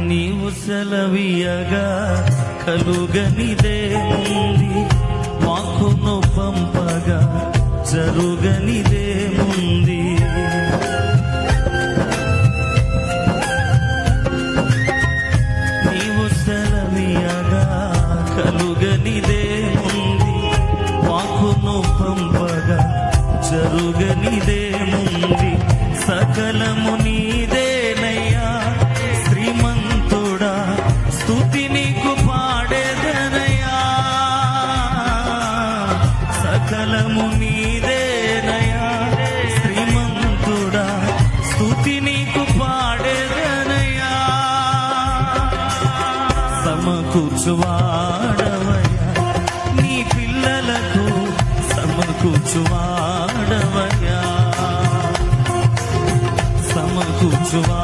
నీవు సెలవీయగా కలుగనిదేముంది, వాక్కును పంపగా జరుగనిదేముంది. నీవు సెలవీయగా కలుగనిదేముంది, వాక్కును పంపగా జరుగనిదేముంది. సకలము నీదేనయ్యా శ్రీమంతుడా, స్తుతి నీకు పాడేదనయ్యా. సకలము నీదేనయ్యా శ్రీమంతుడా, స్తుతి నీకు పాడేదనయ్యా. సమకూర్చువాడవయ్యా నీ పిల్లలకు, సమకూర్చువాడవయ్యా, సమకూర్చువా